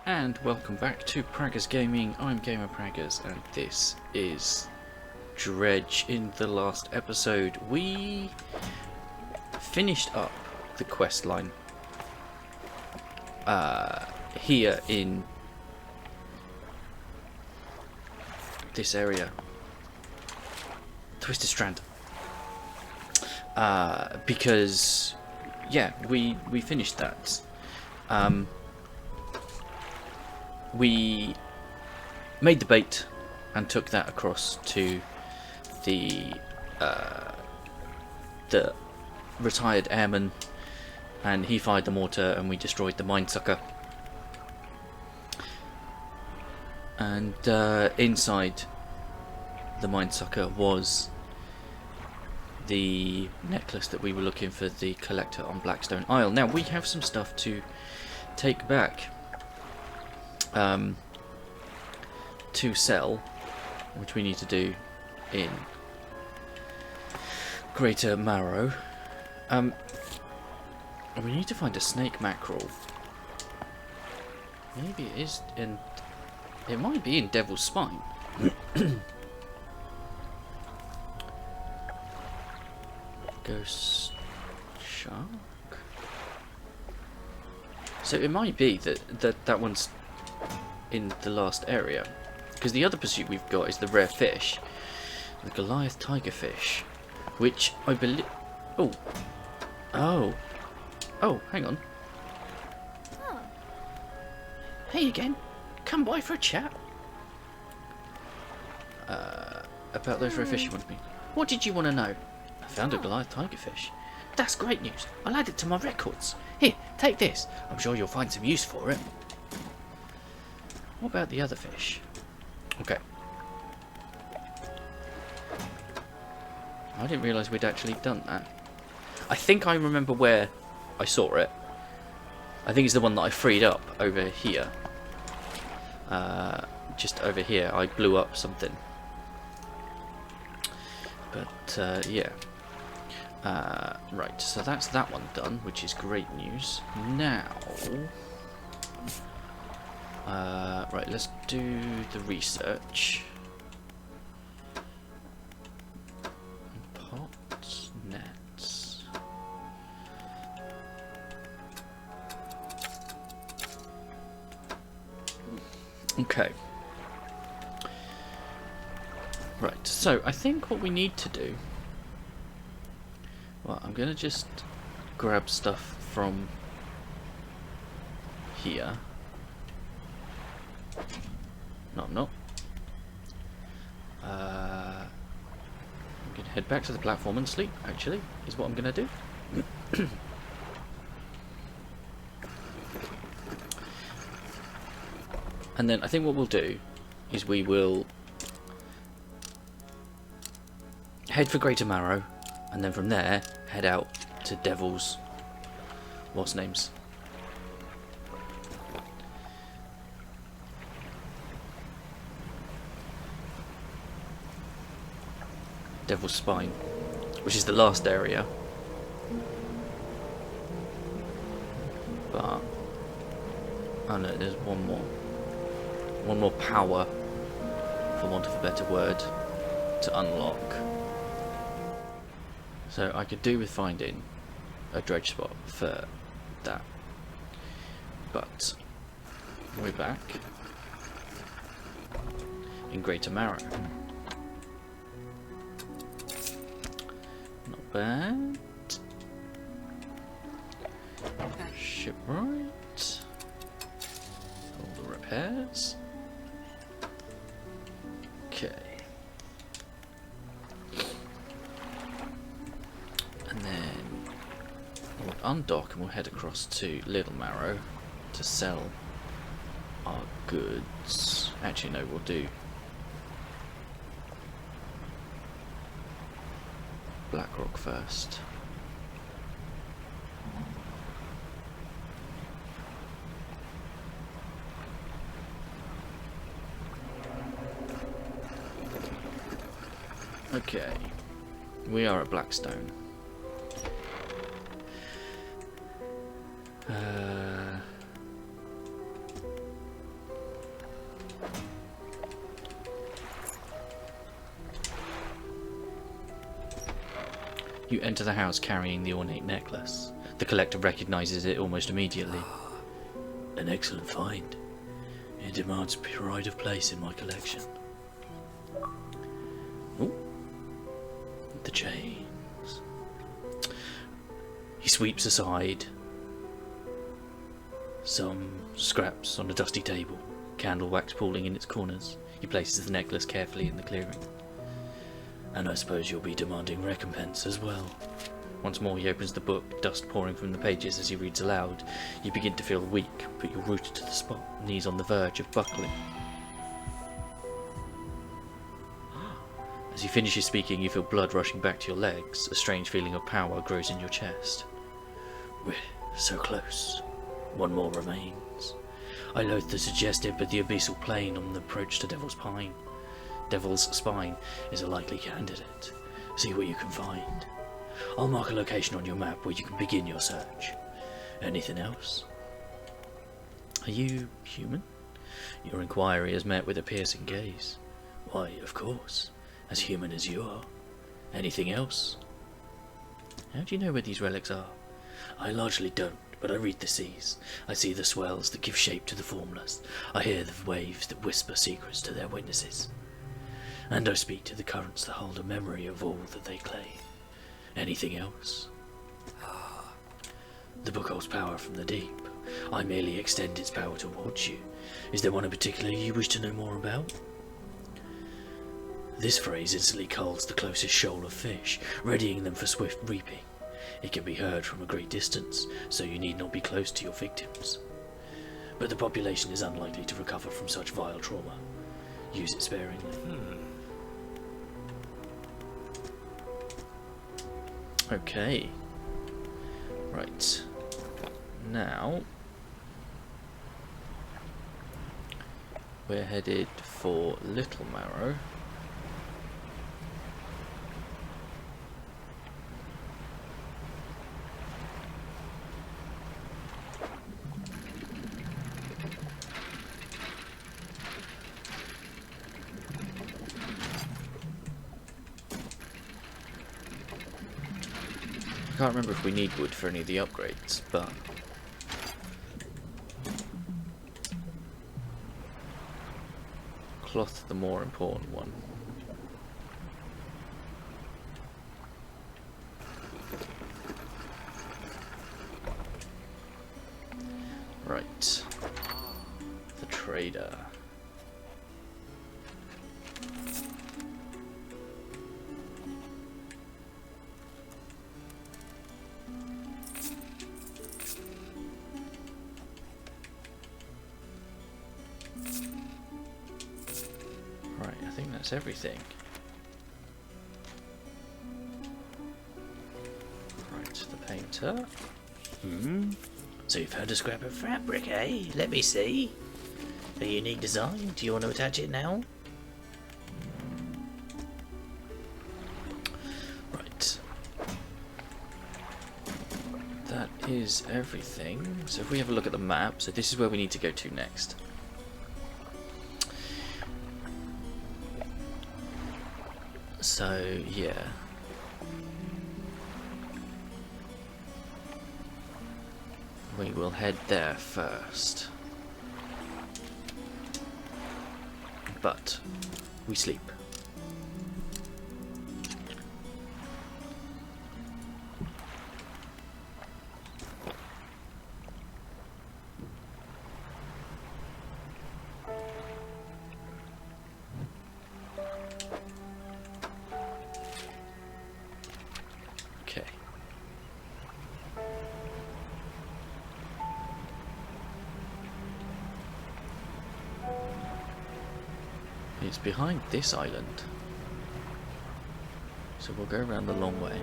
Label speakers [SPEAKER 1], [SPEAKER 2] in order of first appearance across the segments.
[SPEAKER 1] And welcome back to Praggers Gaming. I'm Gamer Praggers, and this is Dredge. In the last episode, we finished up the quest line here in this area, Twisted Strand. Because yeah, we finished that. We made the bait and took that across to the retired airman, and he fired the mortar and we destroyed the mine sucker. And inside the mine sucker was the necklace that we were looking for, the collector on Blackstone Isle. Now we have some stuff to take back to sell, which we need to do in Greater Marrow. We need to find a snake mackerel. Maybe it is in... It might be in Devil's Spine. Ghost shark. So it might be that one's in the last area, because the other pursuit we've got is the rare fish, the Goliath tigerfish, which I believe... Oh, hang on.
[SPEAKER 2] Oh.
[SPEAKER 1] Hey again, come by for a chat. About those rare fish you wanted me. What did you want to know? I found a Goliath tigerfish. That's great news. I'll add it to my records. Here, take this. I'm sure you'll find some use for it. What about the other fish? Okay. I didn't realise we'd actually done that. I think I remember where I saw it. I think it's the one that I freed up over here. Just over here. I blew up something. But, yeah. Right, so that's that one done, which is great news. Now... right, let's do the research. Pots, nets. Okay. Right, so I think what we need to do... Well, I'm going to just grab stuff from here. No, I'm not. I'm going to head back to the platform and sleep, actually, is what I'm going to do. And then I think what we'll do is we will head for Greater Marrow, and then from there head out to Devil's... what's names? Devil's Spine, which is the last area. But oh no, there's one more power, for want of a better word, to unlock. So I could do with finding a dredge spot for that. But we're back in Greater Marrow. Not bad. Shipwright. All the repairs. Okay. And then we'll undock and we'll head across to Little Marrow to sell our goods. Actually, no, we'll do Blackrock first. Okay, we are at Blackstone. You enter the house carrying the ornate necklace. The collector recognizes it almost immediately. An excellent find. It demands pride of place in my collection. Ooh. The chains. He sweeps aside some scraps on a dusty table, candle wax pooling in its corners. He places the necklace carefully in the clearing. And I suppose you'll be demanding recompense as well. Once more he opens the book, dust pouring from the pages as he reads aloud. You begin to feel weak, but you're rooted to the spot, knees on the verge of buckling. As he finishes speaking, you feel blood rushing back to your legs. A strange feeling of power grows in your chest. We're so close. One more remains. I loathe to suggest it, but the abyssal plane on the approach to Devil's Spine is a likely candidate. See what you can find. I'll mark a location on your map where you can begin your search. Anything else? Are you human? Your inquiry is met with a piercing gaze. Why, of course. As human as you are. Anything else? How do you know where these relics are? I largely don't, but I read the seas. I see the swells that give shape to the formless. I hear the waves that whisper secrets to their witnesses. And I speak to the currents that hold a memory of all that they claim. Anything else? The book holds power from the deep. I merely extend its power towards you. Is there one in particular you wish to know more about? This phrase instantly calls the closest shoal of fish, readying them for swift reaping. It can be heard from a great distance, so you need not be close to your victims. But the population is unlikely to recover from such vile trauma. Use it sparingly. Okay. Right. Now we're headed for Little Marrow. I can't remember if we need wood for any of the upgrades, but cloth the more important one. Right. The trader. That's everything. Right, the painter. So you've found a scrap of fabric, eh? Let me see. A unique design. Do you want to attach it now? Right. That is everything. So if we have a look at the map, so this is where we need to go to next. So, yeah. We will head there first. But we sleep. It's behind this island, so we'll go around the long way.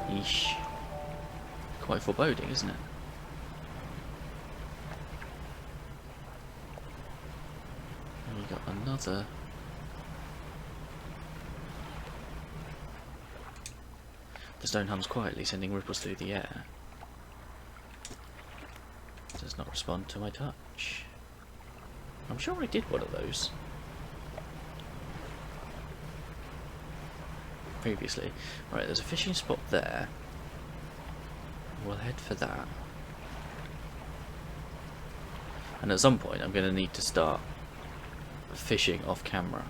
[SPEAKER 1] Yeesh. Quite foreboding, isn't it? Got another The stone hums quietly, sending ripples through the air. Does not respond to my touch. I'm sure I did one of those previously. Right, there's a fishing spot there. We'll head for that. And at some point I'm going to need to start fishing off camera.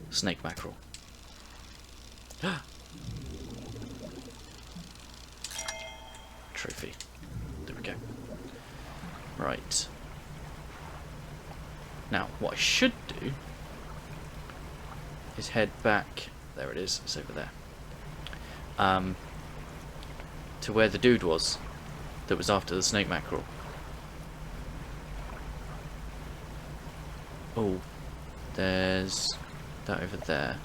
[SPEAKER 1] Snake mackerel. Trophy. There we go. Right. Now, what I should do is head back. There it is. It's over there. To where the dude was that was after the snake mackerel. Oh, there's that over there.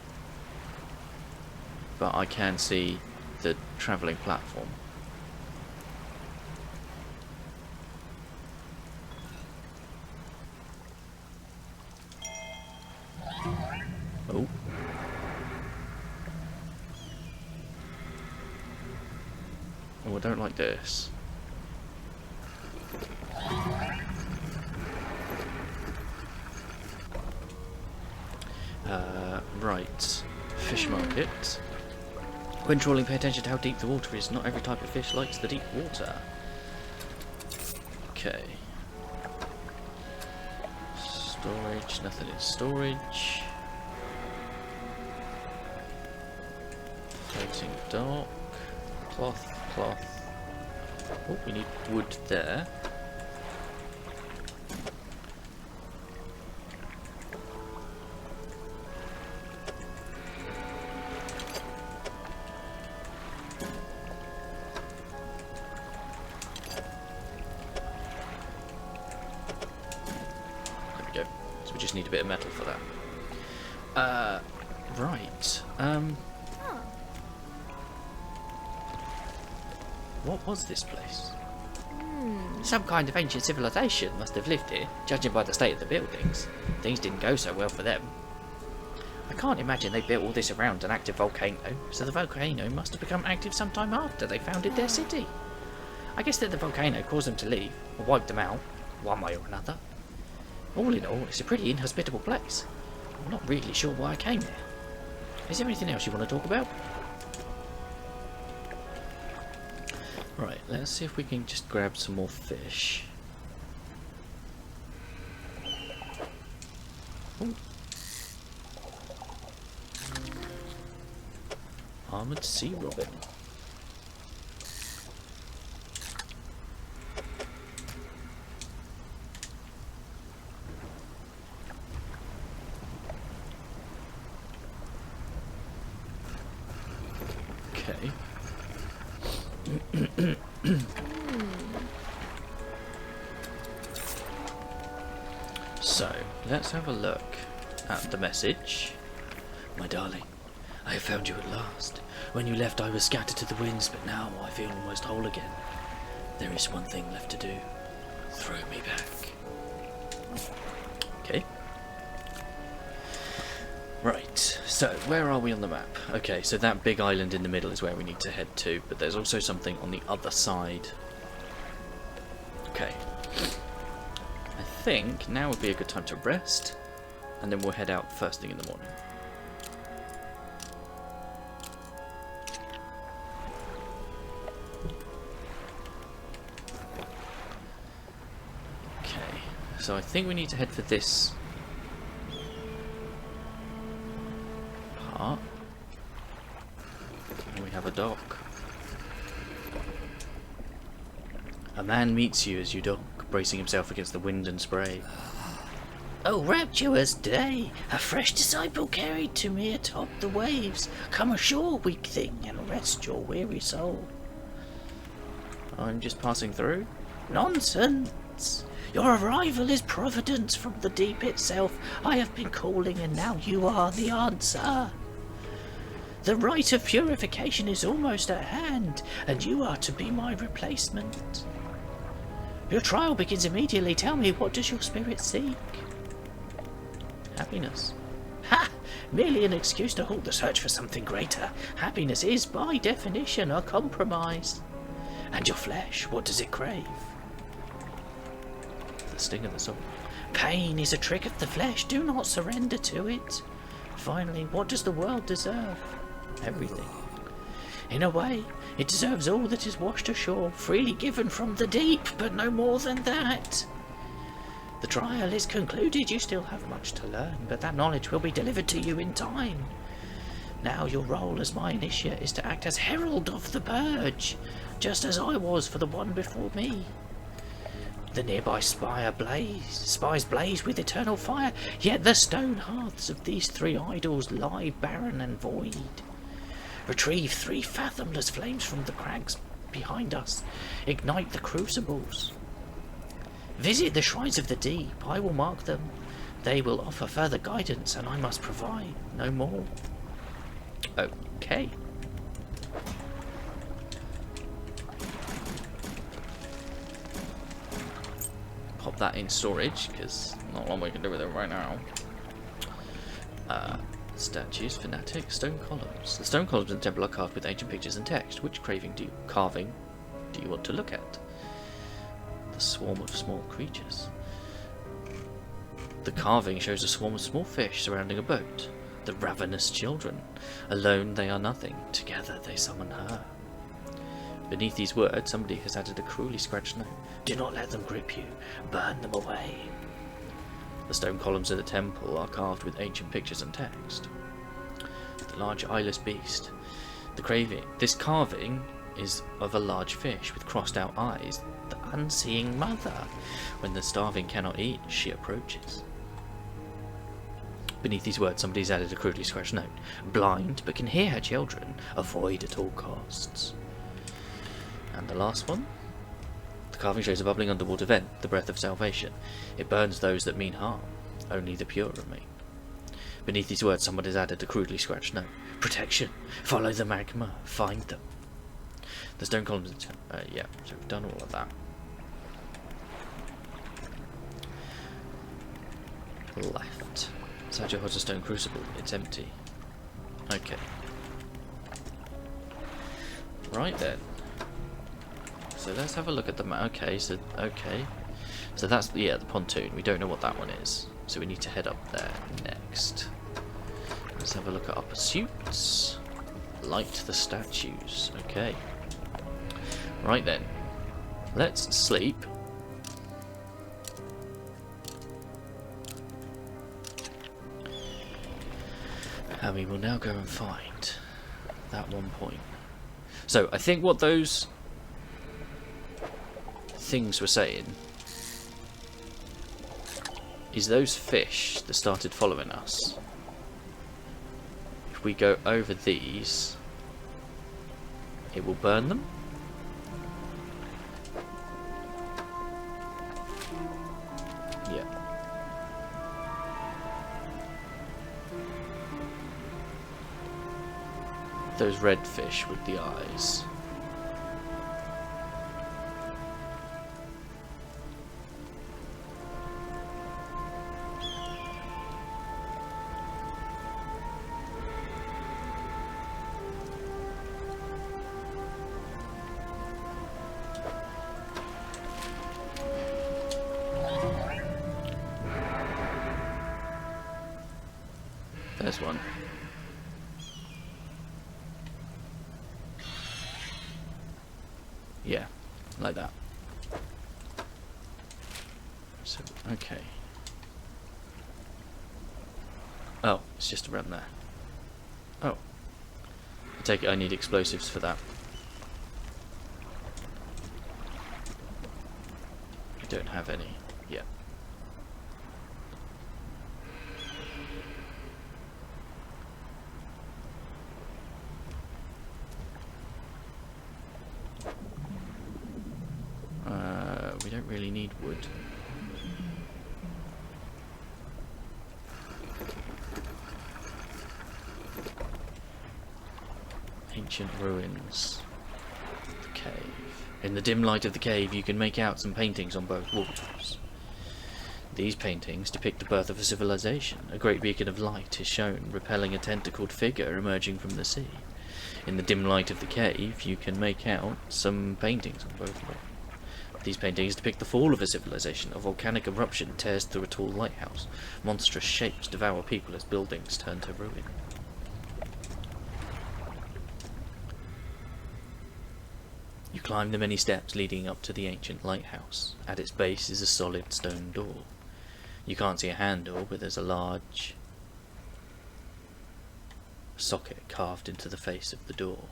[SPEAKER 1] But I can see the travelling platform. Oh. Oh, I don't like this. Right. Fish market. When trawling, pay attention to how deep the water is. Not every type of fish likes the deep water. Okay. Storage. Nothing in storage. Floating dock. Cloth. Cloth. Oh, we need wood there. So we just need a bit of metal for that. Right. What was this place? Some kind of ancient civilization must have lived here, judging by the state of the buildings. Things didn't go so well for them. I can't imagine they built all this around an active volcano, so the volcano must have become active sometime after they founded their city. I guess that the volcano caused them to leave, or wiped them out, one way or another. All in all, it's a pretty inhospitable place. I'm not really sure why I came here. Is there anything else you want to talk about? Right, let's see if we can just grab some more fish. Ooh. Armoured sea robin. Okay. So, let's have a look at the message. My darling, I have found you at last. When you left I was scattered to the winds, but now I feel almost whole again. There is one thing left to do. Throw me back. Okay. Right, so where are we on the map? Okay, so that big island in the middle is where we need to head to, but there's also something on the other side. Okay. I think now would be a good time to rest, and then we'll head out first thing in the morning. Okay, so I think we need to head for this part. And we have a dock. A man meets you as you dock, bracing himself against the wind and spray. Oh, rapturous day! A fresh disciple carried to me atop the waves. Come ashore, weak thing, and rest your weary soul. I'm just passing through? Nonsense! Your arrival is providence from the deep itself. I have been calling, and now you are the answer. The rite of purification is almost at hand, and you are to be my replacement. Your trial begins immediately. Tell me, what does your spirit seek? Happiness. Ha! Merely an excuse to halt the search for something greater. Happiness is, by definition, a compromise. And your flesh, what does it crave? The sting of the sword. Pain is a trick of the flesh. Do not surrender to it. Finally, what does the world deserve? Everything. In a way, it deserves all that is washed ashore, freely given from the deep, but no more than that. The trial is concluded. You still have much to learn, but that knowledge will be delivered to you in time. Now your role as my initiate is to act as herald of the purge, just as I was for the one before me. The nearby spires blaze with eternal fire, yet the stone hearths of these 3 idols lie barren and void. Retrieve 3 fathomless flames from the crags behind us. Ignite the crucibles. Visit the shrines of the deep. I will mark them. They will offer further guidance, and I must provide no more. Okay. Pop that in storage, because not a lot we can do with it right now. Statues, fanatic, stone columns. The stone columns in the temple are carved with ancient pictures and text. Which carving do you want to look at? The swarm of small creatures. The carving shows a swarm of small fish surrounding a boat. The ravenous children. Alone they are nothing. Together they summon her. Beneath these words, somebody has added a cruelly scratched note. Do not let them grip you. Burn them away. The stone columns of the temple are carved with ancient pictures and text. The large eyeless beast. This carving is of a large fish with crossed out eyes. The unseeing mother. When the starving cannot eat, she approaches. Beneath these words, somebody's added a crudely scratched note. Blind, but can hear her children. Avoid at all costs. And the last one. The carving shows a bubbling underwater vent, the breath of salvation. It burns those that mean harm. Only the pure remain. Beneath these words, someone has added a crudely scratched note. Protection. Follow the magma. Find them. The stone columns. Yeah, so we've done all of that. Left. Satchel holds a stone crucible. It's empty. Okay. Right then. So let's have a look at the map. Okay, so that's the pontoon. We don't know what that one is, so we need to head up there next. Let's have a look at our pursuits. Light the statues. Okay. Right then. Let's sleep. And we will now go and find that one point. So I think what those things were saying is those fish that started following us, if we go over these, it will burn them. Yeah. Those red fish with the eyes. There's one. Yeah, like that. So, okay. Oh, it's just around there. Oh. I take it I need explosives for that. I don't have any yet. We don't really need wood. Ancient ruins. The cave. In the dim light of the cave, you can make out some paintings on both walls. These paintings depict the birth of a civilization. A great beacon of light is shown, repelling a tentacled figure emerging from the sea. In the dim light of the cave, you can make out some paintings on both walls. These paintings depict the fall of a civilization. A volcanic eruption tears through a tall lighthouse. Monstrous shapes devour people as buildings turn to ruin. You climb the many steps leading up to the ancient lighthouse. At its base is a solid stone door. You can't see a handle, but there's a large socket carved into the face of the door.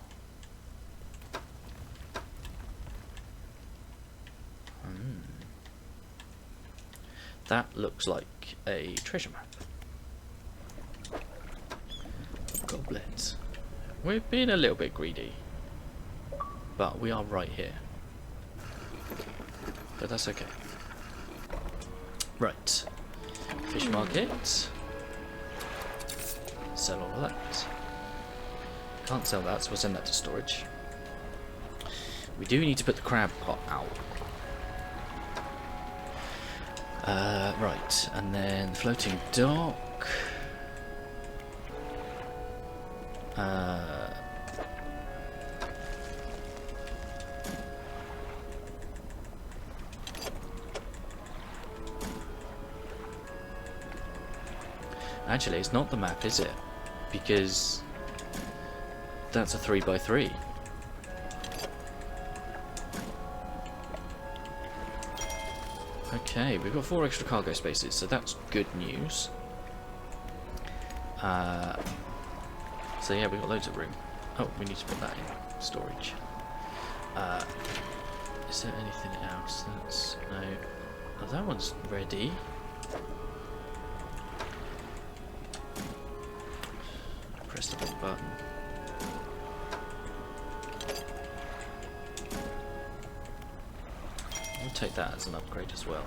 [SPEAKER 1] That looks like a treasure map. Goblets. We're being a little bit greedy, but we are right here. But that's okay. Right. Fish market. Sell all of that. Can't sell that, so we'll send that to storage. We do need to put the crab pot out. Right, and then floating dock. Actually, it's not the map, is it? Because that's a 3x3. Okay, we've got 4 extra cargo spaces, so that's good news. So yeah, we've got loads of room. Oh, we need to put that in storage. Is there anything else? That's no. Oh, that one's ready. Press the big button. We'll take that as an upgrade as well.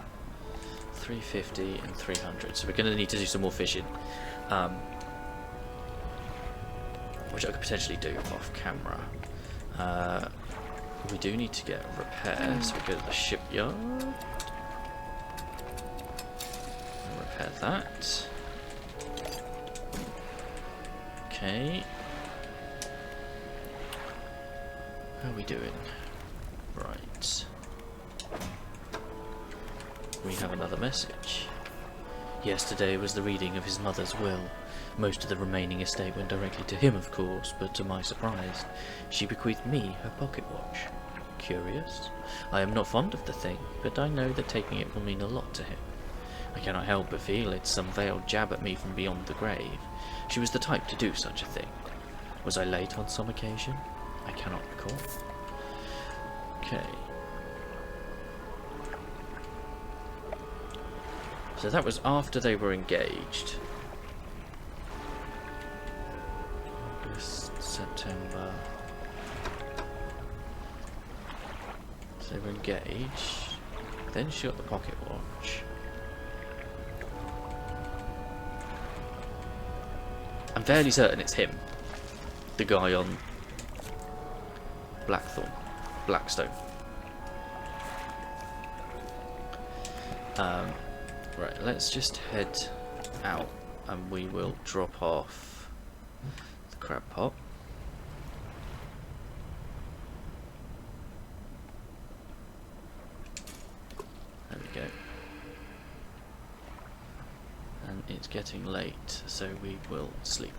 [SPEAKER 1] 350 and 300. So we're going to need to do some more fishing, which I could potentially do off camera. We do need to get a repair, so we go to the shipyard and repair that. Okay. How are we doing? Right. We have another message. Yesterday was the reading of his mother's will. Most of the remaining estate went directly to him, of course, but to my surprise, she bequeathed me her pocket watch. Curious? I am not fond of the thing, but I know that taking it will mean a lot to him. I cannot help but feel it's some veiled jab at me from beyond the grave. She was the type to do such a thing. Was I late on some occasion? I cannot recall. Okay. So that was after they were engaged. August, September. So they were engaged. Then she got the pocket watch. I'm fairly certain it's him. The guy on Blackstone. Right, let's just head out and we will drop off the crab pot. There we go. And it's getting late, so we will sleep.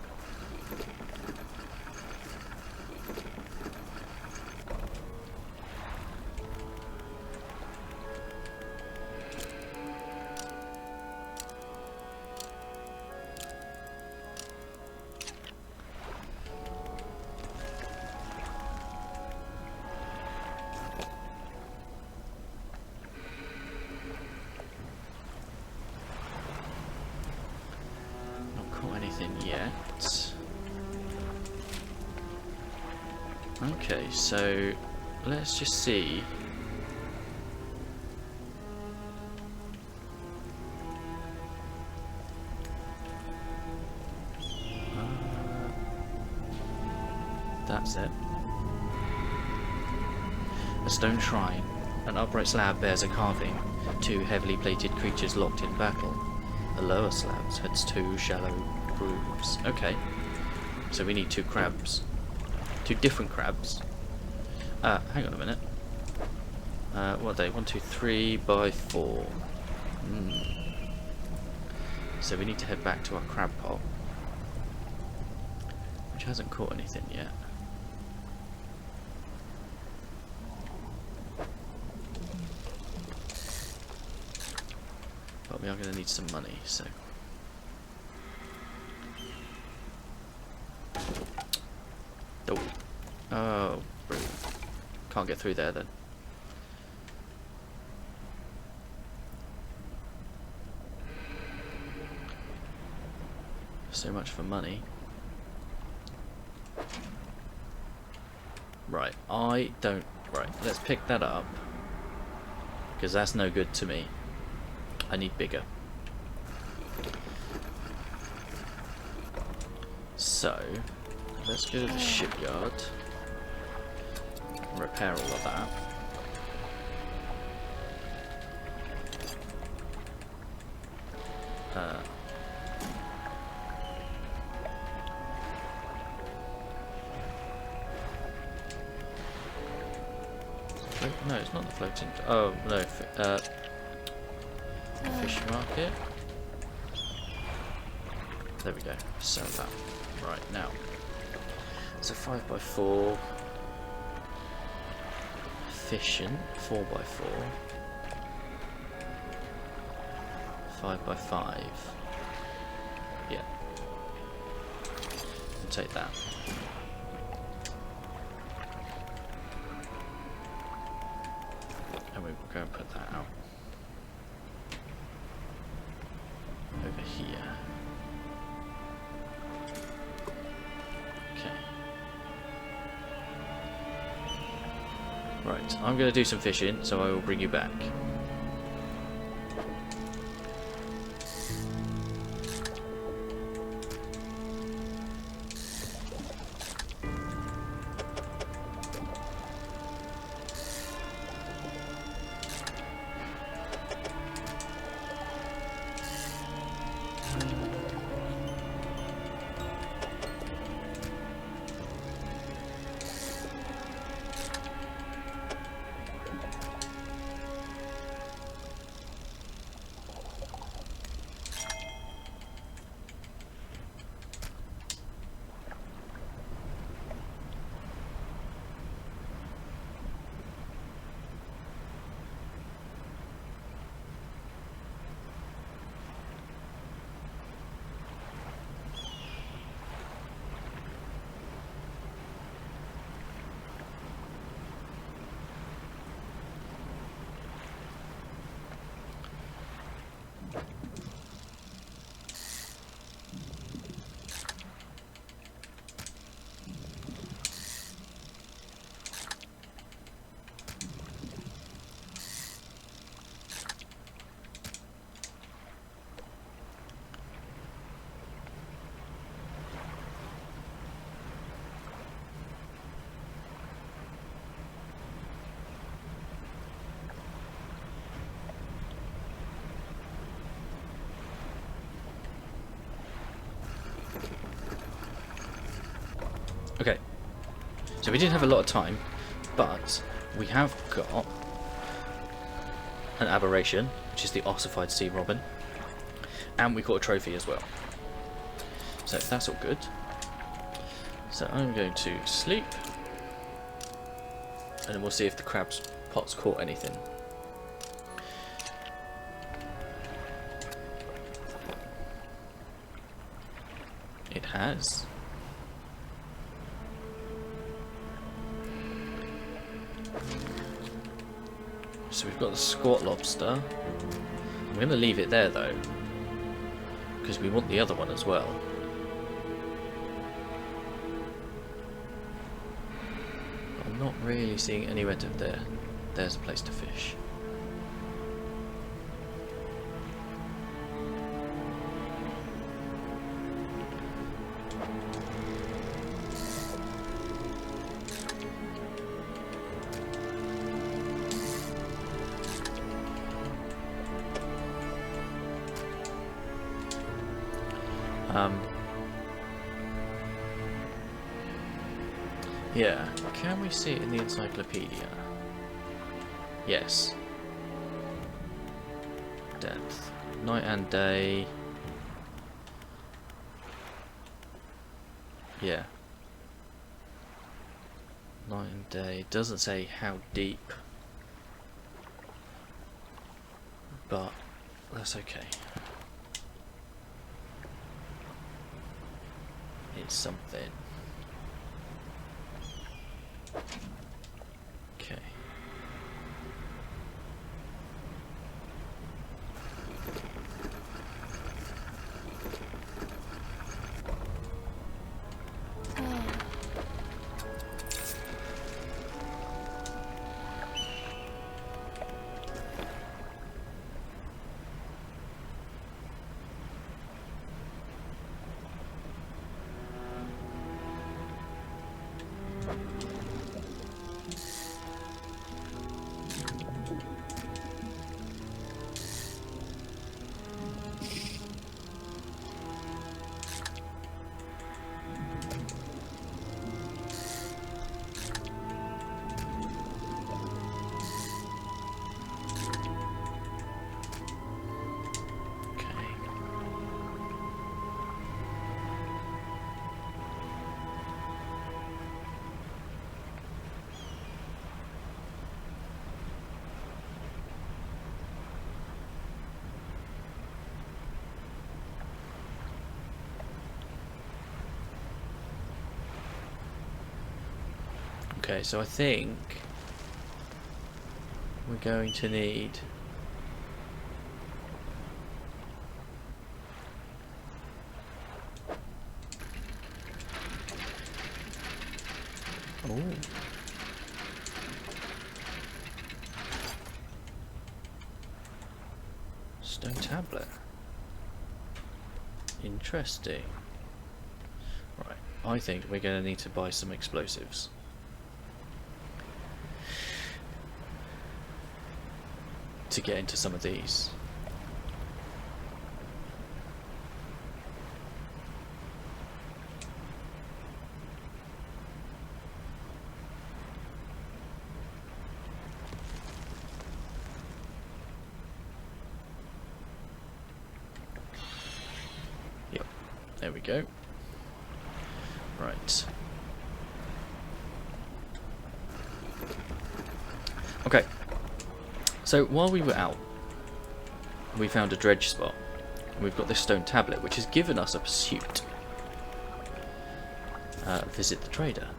[SPEAKER 1] Yet. Okay, so let's just see. That's it. A stone shrine. An upright slab bears a carving. 2 heavily plated creatures locked in battle. The lower slabs had 2 shallow grooves. Okay. So we need 2 crabs. 2 different crabs. Hang on a minute. What are they? 1, 2, 3 by 4. So we need to head back to our crab pot, which hasn't caught anything yet. But we are going to need some money, so. Oh, brilliant. Can't get through there then. So much for money. Right, right, let's pick that up, because that's no good to me. I need bigger. So, let's go to the shipyard, repair all of that. No, it's not the floating. Oh no, fish market. There we go. Sell that. Right now. It's a 5x4. Fishing 4x4. 5x5. Yeah. We'll take that. And we will go and put that out over here. Okay. Right, I'm going to do some fishing, so I will bring you back. Okay, so we didn't have a lot of time, but we have got an aberration, which is the ossified sea robin, and we got a trophy as well. So that's all good. So I'm going to sleep, and then we'll see if the crab's pot's caught anything. It has. So we've got the squat lobster. I'm going to leave it there though, because we want the other one as well. I'm not really seeing anywhere to there. There's a place to fish. Yeah, can we see it in the encyclopedia? Yes. Depth. Night and day. Yeah. Night and day. Doesn't say how deep. But that's okay. It's something. Okay. Okay, so I think we're going to need stone tablet. Interesting. Right, I think we're going to need to buy some explosives. To get into some of these. Yep, there we go. Right. Okay. So while we were out, we found a dredge spot. We've got this stone tablet, which has given us a pursuit. Visit the trader.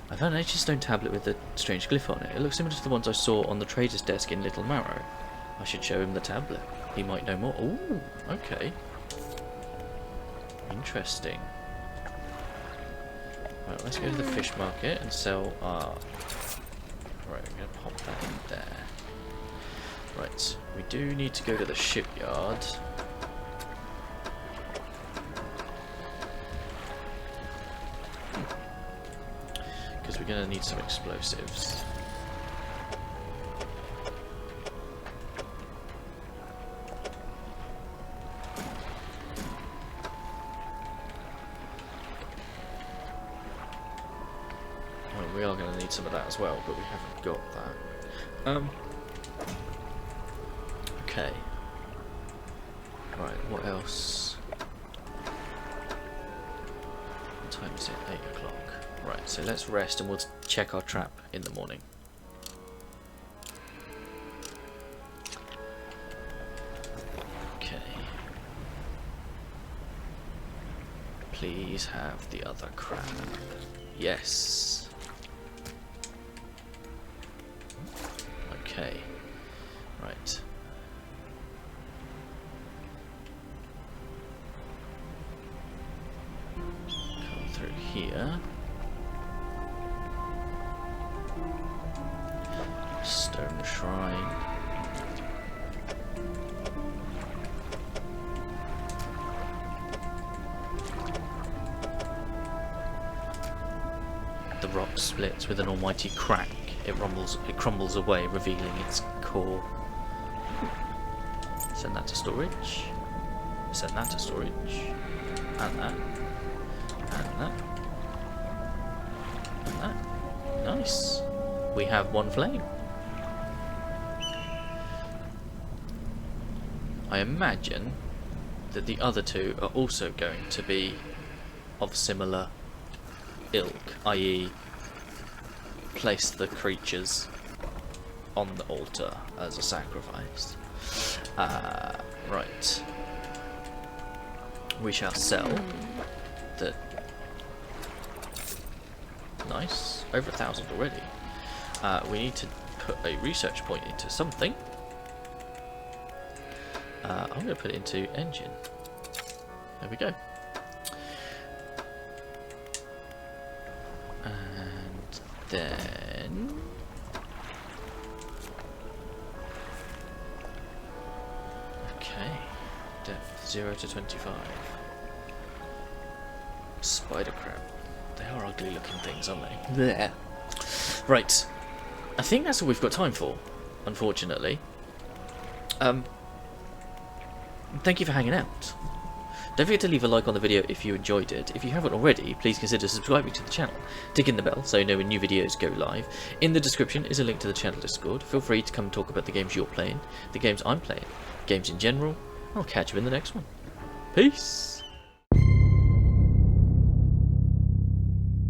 [SPEAKER 1] I found an ancient stone tablet with a strange glyph on it. It looks similar to the ones I saw on the trader's desk in Little Marrow. I should show him the tablet. He might know more. Ooh, okay. Interesting. Right, let's go to the fish market and sell our... Right, we're going to pop that in there. Right, we do need to go to the shipyard. Because we're going to need some explosives. Well, we are going to need some of that as well, but we haven't got that. Okay. Right, what else? What time is it? 8 o'clock. Right, so let's rest and we'll check our trap in the morning. Okay. Please have the other crab. Yes. Okay. Right. Come through here. Stone shrine. The rock splits with an almighty crack. It crumbles away, revealing its core. Send that to storage. Send that to storage. And that. And that. And that. Nice. We have one flame. I imagine that the other two are also going to be of similar ilk, i.e. place the creatures on the altar as a sacrifice. Right. We shall sell the... Nice. Over 1,000 already. We need to put a research point into something. I'm going to put it into engine. There we go. And then... Okay. Depth 0 to 25. Spider crab. They are ugly looking things, aren't they? There. Right. I think that's all we've got time for, unfortunately. Thank you for hanging out. Don't forget to leave a like on the video if you enjoyed it. If you haven't already, please consider subscribing to the channel. Ticking the bell so you know when new videos go live. In the description is a link to the channel Discord. Feel free to come talk about the games you're playing, the games I'm playing, games in general. I'll catch you in the next one. Peace!